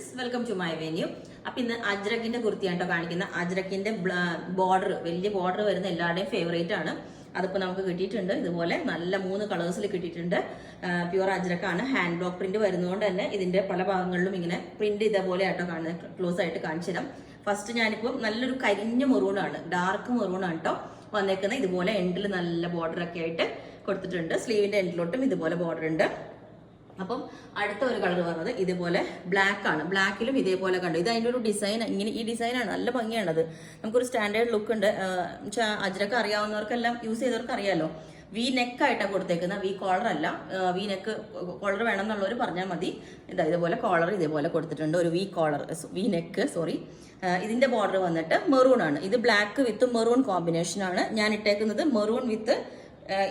Friends, welcome to my venue. അപ്പൊ ഇന്ന് അജ്രക്കിന്റെ കുർത്തിയാണ് കേട്ടോ കാണിക്കുന്ന. അജ്രക്കിന്റെ ബോർഡർ, വലിയ ബോർഡർ വരുന്ന എല്ലാവരുടെയും ഫേവറേറ്റ് ആണ്. അതിപ്പോ നമുക്ക് കിട്ടിയിട്ടുണ്ട്. ഇതുപോലെ നല്ല 3 കളേഴ്സിൽ കിട്ടിയിട്ടുണ്ട്. പ്യുവർ അജ്രക്കാണ്. ഹാൻഡ് ബ്ലോക്ക് പ്രിന്റ് വരുന്നതുകൊണ്ട് തന്നെ ഇതിന്റെ പല ഭാഗങ്ങളിലും ഇങ്ങനെ പ്രിന്റ് ഇതേപോലെ ആട്ടോ കാണുന്നത്. ക്ലോസ് ആയിട്ട് കാണിച്ചു തരാം. ഫസ്റ്റ് ഞാനിപ്പോ നല്ലൊരു കരിഞ്ഞ മെറൂണാണ്, ഡാർക്ക് മെറൂണാണ് കേട്ടോ വന്നേക്കുന്നത്. ഇതുപോലെ എൻഡിൽ നല്ല ബോർഡർ ഒക്കെ ആയിട്ട് കൊടുത്തിട്ടുണ്ട്. സ്ലീവിന്റെ എൻഡിലോട്ടും ഇതുപോലെ ബോർഡർ ഉണ്ട്. അപ്പം അടുത്ത ഒരു കളർ പറഞ്ഞത് ഇതുപോലെ ബ്ലാക്ക് ആണ്. ബ്ലാക്കിലും ഇതേപോലെ കണ്ടു. ഇത് അതിൻ്റെ ഒരു ഡിസൈൻ, ഇങ്ങനെ ഈ ഡിസൈനാണ്, നല്ല ഭംഗിയാണത്. നമുക്കൊരു സ്റ്റാൻഡേർഡ് ലുക്ക് ഉണ്ട്. അജ്രക്ക് അറിയാവുന്നവർക്കെല്ലാം യൂസ് ചെയ്തവർക്ക് അറിയാലോ. വി നെക്ക് ആയിട്ടാണ് കൊടുത്തേക്കുന്നത്, വി കോളർ അല്ല. വി നെക്ക് കോളർ വേണം എന്നുള്ളവർ പറഞ്ഞാൽ മതി. ഇതുപോലെ കോളർ ഇതേപോലെ കൊടുത്തിട്ടുണ്ട്, ഒരു V collar, V neck sorry. ഇതിന്റെ ബോർഡർ വന്നിട്ട് മെറൂൺ ആണ്. ഇത് ബ്ലാക്ക് വിത്ത് മെറൂൺ കോമ്പിനേഷൻ ആണ്. ഞാൻ ഇട്ടേക്കുന്നത് മെറൂൺ വിത്ത്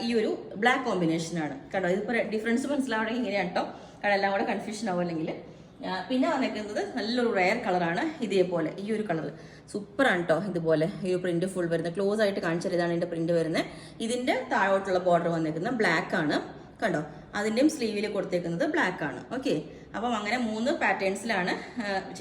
ഈ ഒരു ബ്ലാക്ക് കോമ്പിനേഷൻ ആണ് കേട്ടോ. ഇതിപ്പോ ഡിഫറൻസ് മനസ്സിലാവണമെങ്കിൽ ഇങ്ങനെയാണ് കേട്ടോ, കാരണം എല്ലാം കൂടെ കൺഫ്യൂഷൻ ആവും അല്ലെങ്കിൽ. പിന്നെ വന്നേക്കുന്നത് നല്ലൊരു റയർ കളറാണ്. ഇതേപോലെ ഈ ഒരു കളർ സൂപ്പറാണ് കേട്ടോ. ഇതുപോലെ ഈ ഒരു പ്രിന്റ് ഫുൾ വരുന്നത്, ക്ലോസ് ആയിട്ട് കാണിച്ചത് ഇതാണ് ഇതിന്റെ പ്രിന്റ് വരുന്നത്. ഇതിന്റെ താഴോട്ടുള്ള ബോർഡർ വന്നേക്കുന്നത് ബ്ലാക്ക് ആണ് കണ്ടോ. അതിന്റെയും സ്ലീവിൽ കൊടുത്തേക്കുന്നത് ബ്ലാക്ക് ആണ്. ഓക്കെ, അപ്പം അങ്ങനെ 3 പാറ്റേൺസിലാണ്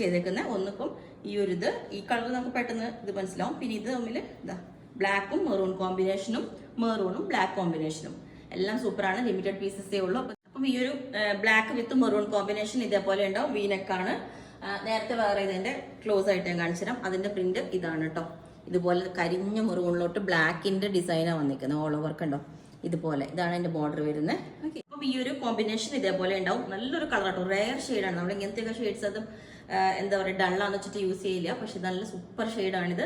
ചെയ്തേക്കുന്നത്. ഒന്നിപ്പം ഈ ഒരു ഈ കളർ നമുക്ക് പെട്ടെന്ന് ഇത് മനസ്സിലാവും. പിന്നെ ഇത് തമ്മിൽ ഇതാ ബ്ലാക്കും മെറൂൺ കോമ്പിനേഷനും, മെറൂണും ബ്ലാക്ക് കോമ്പിനേഷനും എല്ലാം സൂപ്പറാണ്. ലിമിറ്റഡ് പീസസേ ഉള്ളൂ. അപ്പം ഈ ഒരു ബ്ലാക്ക് വിത്ത് മെറൂൺ കോമ്പിനേഷൻ ഇതേപോലെ ഉണ്ടാവും. വീനെക്കാണ്. നേരത്തെ വേറെ ഇതിന്റെ ക്ലോസ് ആയിട്ട് ഞാൻ കാണിച്ചു തരാം. അതിന്റെ പ്രിന്റ് ഇതാണ് കേട്ടോ. ഇതുപോലെ കരിഞ്ഞ മെറൂണിലോട്ട് ബ്ലാക്കിന്റെ ഡിസൈനാണ് വന്നിരിക്കുന്നത്. ഓൾ ഓവർ കണ്ടോ, ഇതുപോലെ ഇതാണ് അതിന്റെ ബോർഡർ വരുന്നത്. ഓക്കെ, അപ്പം ഈ ഒരു കോമ്പിനേഷൻ ഇതേപോലെ ഉണ്ടാവും. നല്ലൊരു കളർ കേട്ടോ, റെയർ ഷെയ്ഡാണ്. നമ്മൾ ഇങ്ങനത്തെയൊക്കെ ഷെയ്ഡ്സ് അതും എന്താ പറയുക ഡള്ളാന്ന് വെച്ചിട്ട് യൂസ് ചെയ്യില്ല. പക്ഷെ നല്ല സൂപ്പർ ഷെയ്ഡാണിത്.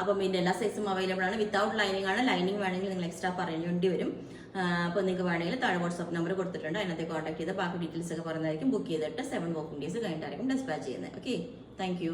അപ്പം ഇതിന്റെ എല്ലാ സൈസും അവൈലബിൾ ആണ്. വിത്തൗട്ട് ലൈനിങ് ആണ്. ലൈനിങ് വേണമെങ്കിൽ നിങ്ങൾ എക്സ്ട്രാ പറയേണ്ടി വരും. അപ്പോൾ നിങ്ങൾക്ക് വേണമെങ്കിൽ താഴെ വാട്സ്ആപ്പ് നമ്പർ കൊടുത്തിട്ടുണ്ട്, അതിനകത്ത് കോൺടാക്ട് ചെയ്ത് ബാക്കി ഡീറ്റെയിൽസ് ഒക്കെ പറയുന്നതായിരിക്കും. ബുക്ക് ചെയ്തിട്ട് 7 വർക്കിംഗ് ഡേയ്സ് കഴിഞ്ഞിട്ടായിരിക്കും ഡിസ്പാച്ച് ചെയ്യുന്നത്. Okay, thank